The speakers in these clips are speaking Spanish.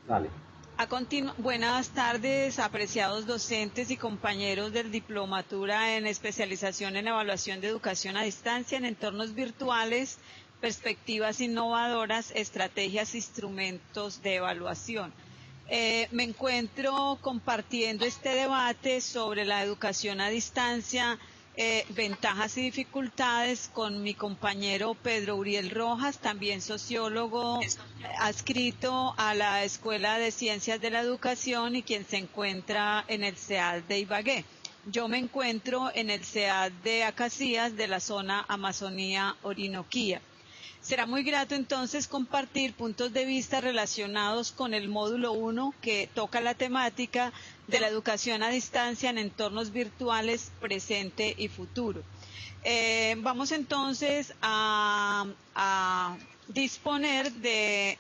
Dale. Buenas tardes, apreciados docentes y compañeros del Diplomatura en Especialización en Evaluación de Educación a Distancia en Entornos Virtuales, Perspectivas Innovadoras, Estrategias e Instrumentos de Evaluación. Me encuentro compartiendo este debate sobre la educación a distancia, ventajas y dificultades con mi compañero Pedro Uriel Rojas, también sociólogo adscrito a la Escuela de Ciencias de la Educación y quien se encuentra en el CEAD de Ibagué. Yo me encuentro en el CEAD de Acacías de la zona Amazonía-Orinoquía. Será muy grato entonces compartir puntos de vista relacionados con el módulo 1 que toca la temática de la educación a distancia en entornos virtuales presente y futuro. Vamos entonces a disponer de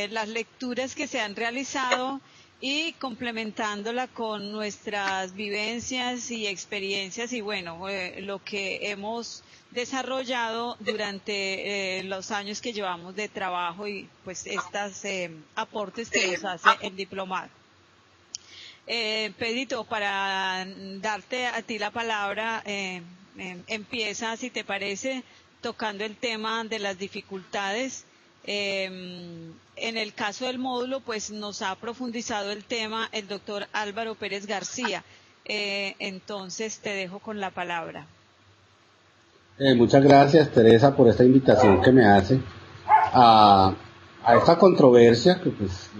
las lecturas que se han realizado y complementándola con nuestras vivencias y experiencias y bueno, lo que hemos desarrollado durante los años que llevamos de trabajo y pues estos aportes que nos hace el diplomado. Pedrito, para darte a ti la palabra, empieza, si te parece, tocando el tema de las dificultades. En el caso del módulo, pues nos ha profundizado el tema el doctor Álvaro Pérez García. Entonces, te dejo con la palabra. Muchas gracias, Teresa, por esta invitación que me hace a, a esta controversia que pues,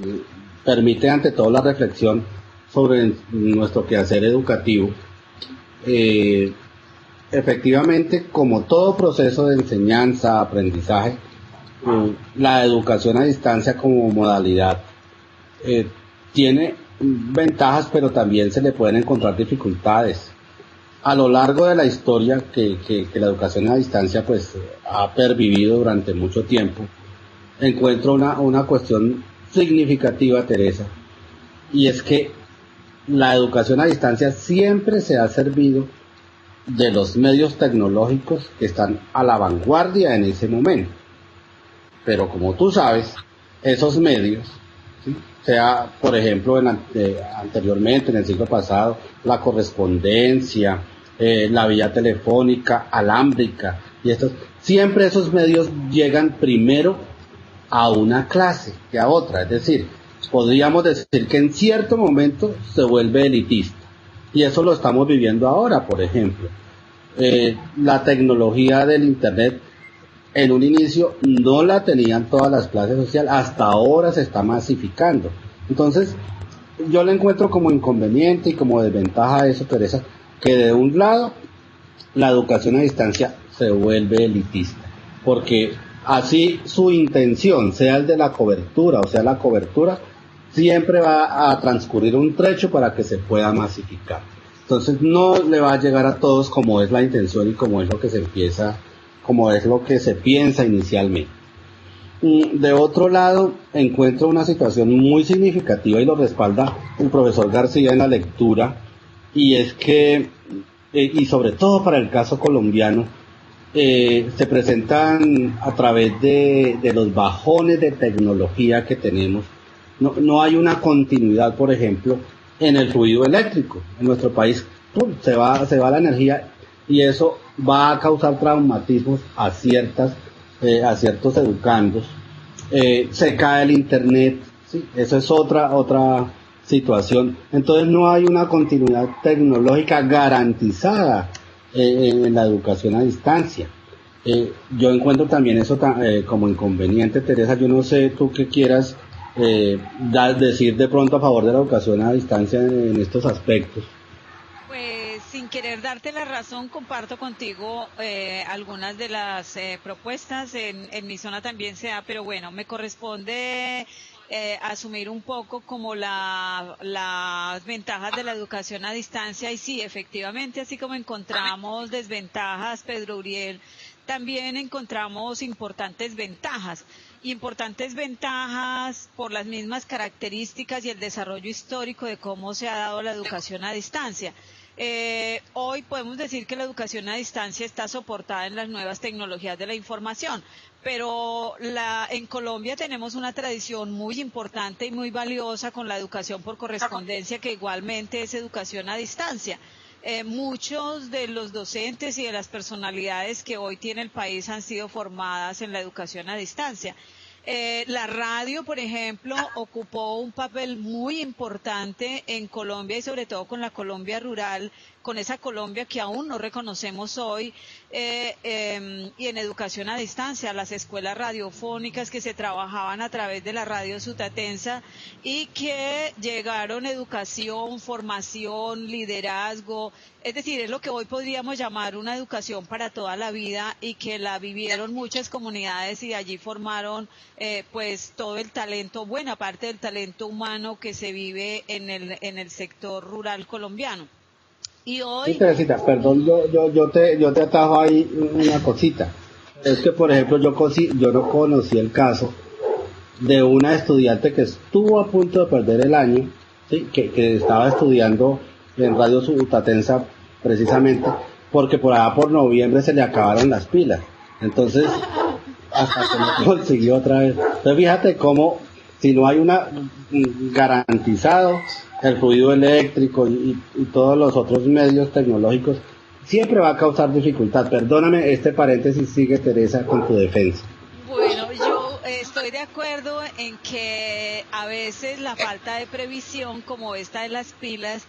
permite ante todo la reflexión sobre nuestro quehacer educativo. Efectivamente, como todo proceso de enseñanza, aprendizaje, la educación a distancia como modalidad tiene ventajas, pero también se le pueden encontrar dificultades. A lo largo de la historia que la educación a distancia pues ha pervivido durante mucho tiempo, encuentro una cuestión significativa, Teresa, y es que la educación a distancia siempre se ha servido de los medios tecnológicos que están a la vanguardia en ese momento. Pero como tú sabes, esos medios, ¿sí? Sea, por ejemplo, anteriormente, en el siglo pasado, la correspondencia, la vía telefónica, alámbrica, y siempre esos medios llegan primero a una clase que a otra, es decir, podríamos decir que en cierto momento se vuelve elitista, y eso lo estamos viviendo ahora, por ejemplo. La tecnología del Internet en un inicio no la tenían todas las clases sociales, hasta ahora se está masificando. Entonces, yo le encuentro como inconveniente y como desventaja a eso, Teresa, que de un lado la educación a distancia se vuelve elitista, porque así su intención, sea el de la cobertura o sea la cobertura, siempre va a transcurrir un trecho para que se pueda masificar. Entonces no le va a llegar a todos como es la intención y como es lo que se empieza, como es lo que se piensa inicialmente. De otro lado, encuentro una situación muy significativa y lo respalda el profesor García en la lectura, y es que, y sobre todo para el caso colombiano, se presentan a través de los bajones de tecnología que tenemos. No hay una continuidad, por ejemplo, en el fluido eléctrico. En nuestro país ¡pum!, se va la energía y eso va a causar traumatismos a ciertos educandos. Se cae el internet, ¿sí? Eso es otra situación. Entonces no hay una continuidad tecnológica garantizada en la educación a distancia. Yo encuentro también eso como inconveniente, Teresa. Yo no sé tú qué quieras decir de pronto a favor de la educación a distancia en estos aspectos. Pues sin querer darte la razón, comparto contigo algunas de las propuestas. En mi zona también se da, pero bueno, me corresponde asumir un poco como las ventajas de la educación a distancia. Y sí, efectivamente, así como encontramos desventajas, Pedro Uriel, también encontramos importantes ventajas. Importantes ventajas por las mismas características y el desarrollo histórico de cómo se ha dado la educación a distancia. Hoy podemos decir que la educación a distancia está soportada en las nuevas tecnologías de la información, pero en Colombia tenemos una tradición muy importante y muy valiosa con la educación por correspondencia, que igualmente es educación a distancia. Muchos de los docentes y de las personalidades que hoy tiene el país han sido formadas en la educación a distancia. La radio, por ejemplo, ocupó un papel muy importante en Colombia y sobre todo con la Colombia rural, con esa Colombia que aún no reconocemos hoy, y en educación a distancia, las escuelas radiofónicas que se trabajaban a través de la radio sutatensa y que llegaron educación, formación, liderazgo, es decir, es lo que hoy podríamos llamar una educación para toda la vida y que la vivieron muchas comunidades y de allí formaron pues todo el talento, buena parte del talento humano que se vive en el sector rural colombiano. Y Sí, hoy, Teresita, perdón, yo te atajo ahí una cosita. Es que, por ejemplo, yo no conocí el caso de una estudiante que estuvo a punto de perder el año, ¿sí? Que estaba estudiando en Radio Sutatensa precisamente porque por allá por noviembre se le acabaron las pilas. Entonces, hasta que no consiguió otra vez. Entonces, fíjate cómo, si no hay garantizado el fluido eléctrico y todos los otros medios tecnológicos, siempre va a causar dificultad. Perdóname este paréntesis, sigue Teresa con tu defensa. bueno, yo estoy de acuerdo en que a veces la falta de previsión, como esta de las pilas,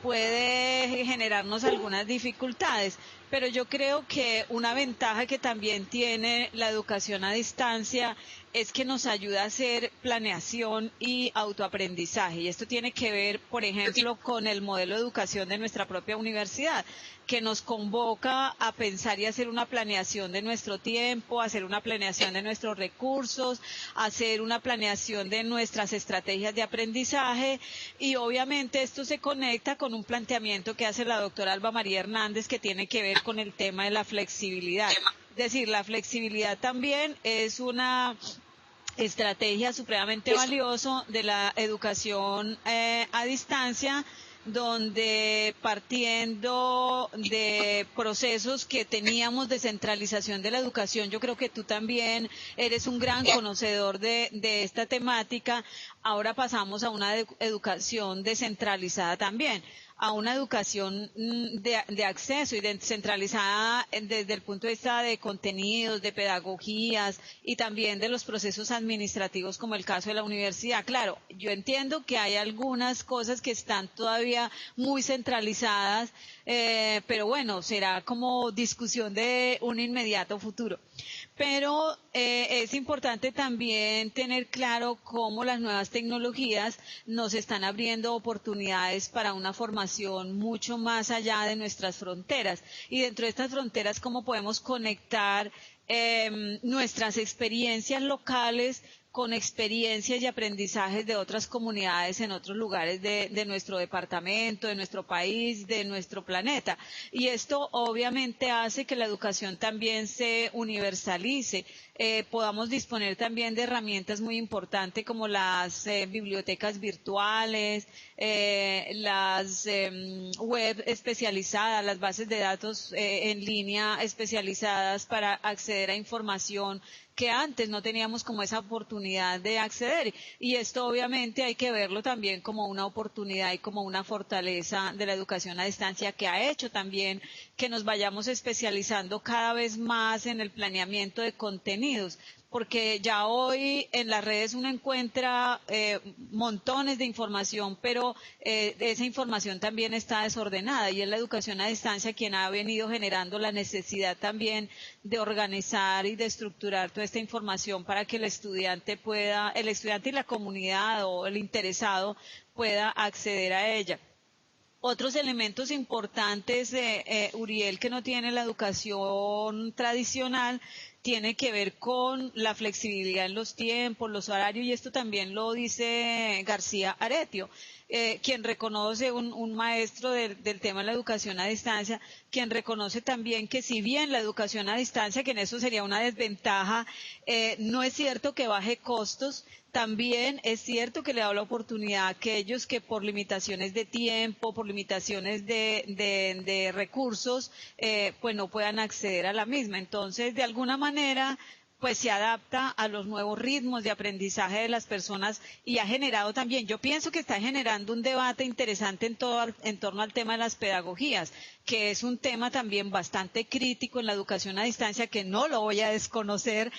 puede generarnos algunas dificultades, pero yo creo que una ventaja que también tiene la educación a distancia es que nos ayuda a hacer planeación y autoaprendizaje. Y esto tiene que ver, por ejemplo, con el modelo de educación de nuestra propia universidad, que nos convoca a pensar y hacer una planeación de nuestro tiempo, hacer una planeación de nuestros recursos, hacer una planeación de nuestras estrategias de aprendizaje, y obviamente esto se conecta con un planteamiento que hace la doctora Alba María Hernández, que tiene que ver con el tema de la flexibilidad. Es decir, la flexibilidad también es una estrategia supremamente valioso de la educación a distancia, donde partiendo de procesos que teníamos de centralización de la educación, yo creo que tú también eres un gran conocedor de esta temática, ahora pasamos a una educación descentralizada también, a una educación de acceso y descentralizada desde el punto de vista de contenidos, de pedagogías y también de los procesos administrativos, como el caso de la universidad. Claro, yo entiendo que hay algunas cosas que están todavía muy centralizadas, pero bueno, será como discusión de un inmediato futuro. Pero es importante también tener claro cómo las nuevas tecnologías nos están abriendo oportunidades para una formación mucho más allá de nuestras fronteras. Y dentro de estas fronteras, cómo podemos conectar nuestras experiencias locales con experiencias y aprendizajes de otras comunidades en otros lugares de nuestro departamento, de nuestro país, de nuestro planeta. Y esto obviamente hace que la educación también se universalice, podamos disponer también de herramientas muy importantes como las bibliotecas virtuales, las web especializadas, las bases de datos en línea especializadas para acceder a información que antes no teníamos como esa oportunidad de acceder. Y esto obviamente hay que verlo también como una oportunidad y como una fortaleza de la educación a distancia, que ha hecho también que nos vayamos especializando cada vez más en el planeamiento de contenidos, porque ya hoy en las redes uno encuentra montones de información, pero esa información también está desordenada, y es la educación a distancia quien ha venido generando la necesidad también de organizar y de estructurar toda esta información para que el estudiante y la comunidad o el interesado pueda acceder a ella. Otros elementos importantes, Uriel, que no tiene la educación tradicional, tiene que ver con la flexibilidad en los tiempos, los horarios, y esto también lo dice García Aretio, quien reconoce, un maestro del tema de la educación a distancia, quien reconoce también que si bien la educación a distancia, que en eso sería una desventaja, no es cierto que baje costos, también es cierto que le da la oportunidad a aquellos que por limitaciones de tiempo, por limitaciones de recursos, pues no puedan acceder a la misma. Entonces, de alguna manera, pues se adapta a los nuevos ritmos de aprendizaje de las personas y ha generado también, yo pienso que está generando un debate interesante en torno al tema de las pedagogías, que es un tema también bastante crítico en la educación a distancia, que no lo voy a desconocer,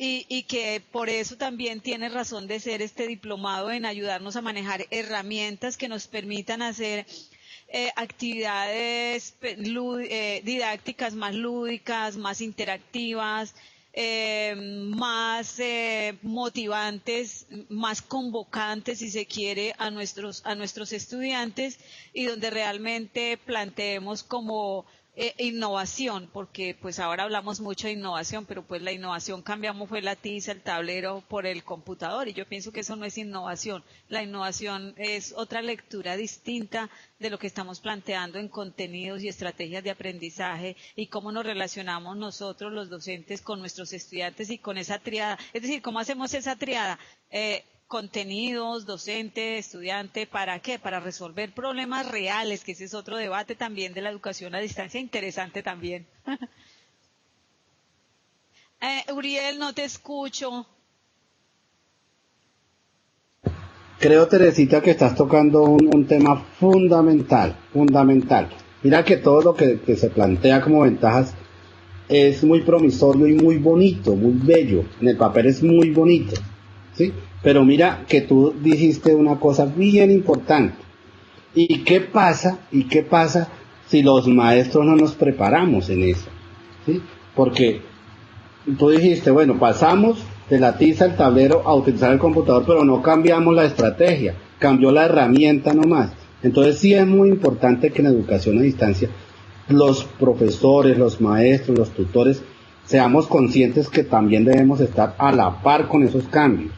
y que por eso también tiene razón de ser este diplomado en ayudarnos a manejar herramientas que nos permitan hacer actividades didácticas más lúdicas, más interactivas, más motivantes, más convocantes, si se quiere, a nuestros estudiantes, y donde realmente planteemos como innovación, porque pues ahora hablamos mucho de innovación, pero pues la innovación cambiamos fue la tiza, el tablero por el computador, y yo pienso que eso no es innovación. La innovación es otra lectura distinta de lo que estamos planteando en contenidos y estrategias de aprendizaje y cómo nos relacionamos nosotros los docentes con nuestros estudiantes y con esa triada, es decir, cómo hacemos esa triada, contenidos, docente, estudiante, ¿para qué? Para resolver problemas reales, que ese es otro debate también de la educación a distancia, interesante también. Uriel, no te escucho. Creo, Teresita, que estás tocando un tema fundamental, fundamental. Mira que todo lo que se plantea como ventajas es muy promisorio y muy bonito, muy bello. En el papel es muy bonito, ¿sí? Pero mira que tú dijiste una cosa bien importante. ¿Y qué pasa? ¿Y qué pasa si los maestros no nos preparamos en eso? ¿Sí? Porque tú dijiste, bueno, pasamos de la tiza al tablero a utilizar el computador, pero no cambiamos la estrategia, cambió la herramienta nomás. Entonces sí es muy importante que en educación a distancia los profesores, los maestros, los tutores, seamos conscientes que también debemos estar a la par con esos cambios,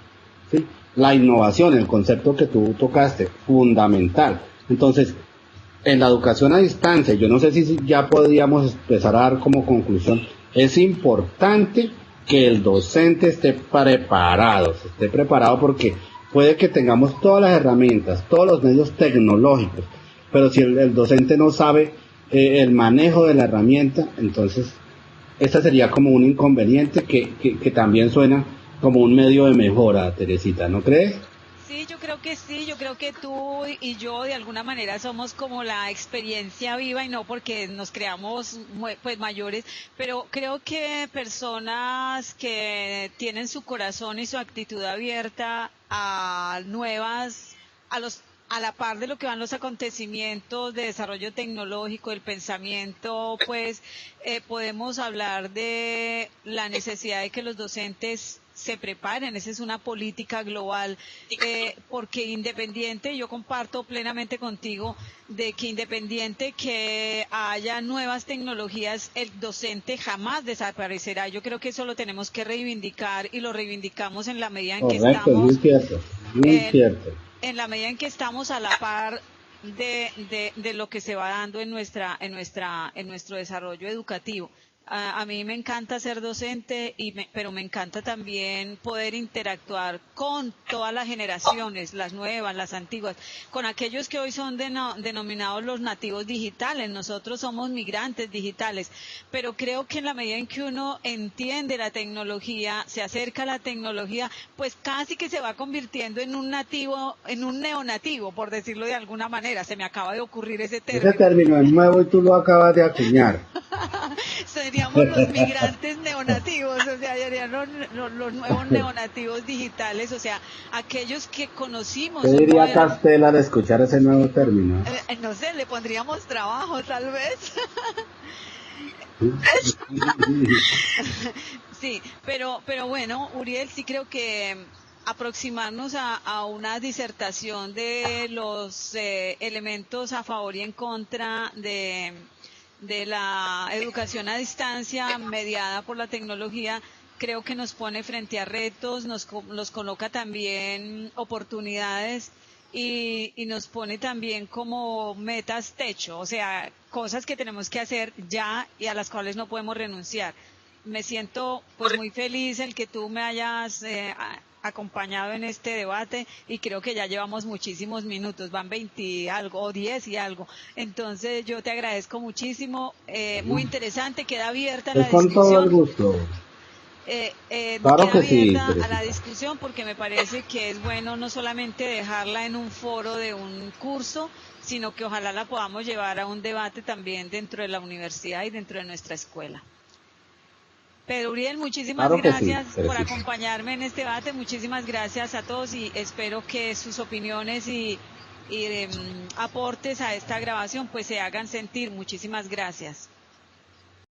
¿sí? La innovación, el concepto que tú tocaste, fundamental. Entonces, en la educación a distancia, yo no sé si ya podríamos empezar a dar como conclusión, es importante que el docente esté preparado porque puede que tengamos todas las herramientas, todos los medios tecnológicos, pero si el docente no sabe el manejo de la herramienta, entonces esta sería como un inconveniente que también suena como un medio de mejora, Teresita, ¿no crees? Sí, yo creo que sí, yo creo que tú y yo de alguna manera somos como la experiencia viva y no porque nos creamos pues mayores, pero creo que personas que tienen su corazón y su actitud abierta a nuevas, a la par de lo que van los acontecimientos de desarrollo tecnológico, el pensamiento, pues podemos hablar de la necesidad de que los docentes se preparen, esa es una política global, porque independiente, yo comparto plenamente contigo de que independiente que haya nuevas tecnologías, el docente jamás desaparecerá. Yo creo que eso lo tenemos que reivindicar y lo reivindicamos en la medida en que Correcto, es muy estamos, cierto, muy cierto. en la medida en que estamos a la par de lo que se va dando en nuestro desarrollo educativo. A mí me encanta ser docente, pero me encanta también poder interactuar con todas las generaciones, las nuevas, las antiguas, con aquellos que hoy son denominados los nativos digitales. Nosotros somos migrantes digitales, pero creo que en la medida en que uno entiende la tecnología, se acerca a la tecnología, pues casi que se va convirtiendo en un nativo, en un neonativo, por decirlo de alguna manera. Se me acaba de ocurrir ese Ese término. término es nuevo y tú lo acabas de acuñar. Seríamos los migrantes neonativos, o sea, serían los nuevos neonativos digitales, o sea, aquellos que ¿Qué conocimos un diría modelo, Castell al escuchar ese nuevo término? no sé, le pondríamos trabajo tal vez. Sí, pero bueno, Uriel, sí creo que aproximarnos a una disertación de los elementos a favor y en contra de la educación a distancia mediada por la tecnología, creo que nos pone frente a retos, nos coloca también oportunidades y nos pone también como metas techo, o sea, cosas que tenemos que hacer ya y a las cuales no podemos renunciar. Me siento pues muy feliz el que tú me hayas acompañado en este debate y creo que ya llevamos muchísimos minutos, van 20 y algo o 10 y algo. Entonces yo te agradezco muchísimo, muy interesante, queda abierta Es la con todo el discusión. gusto. Claro Queda que sí, abierta a la Teresita. discusión porque me parece que es bueno no solamente dejarla en un foro de un curso, sino que ojalá la podamos llevar a un debate también dentro de la universidad y dentro de nuestra escuela. Pedro Uriel, muchísimas Claro que sí, gracias por Teresita. acompañarme en este debate, muchísimas gracias a todos y espero que sus opiniones y aportes a esta grabación pues se hagan sentir. Muchísimas gracias.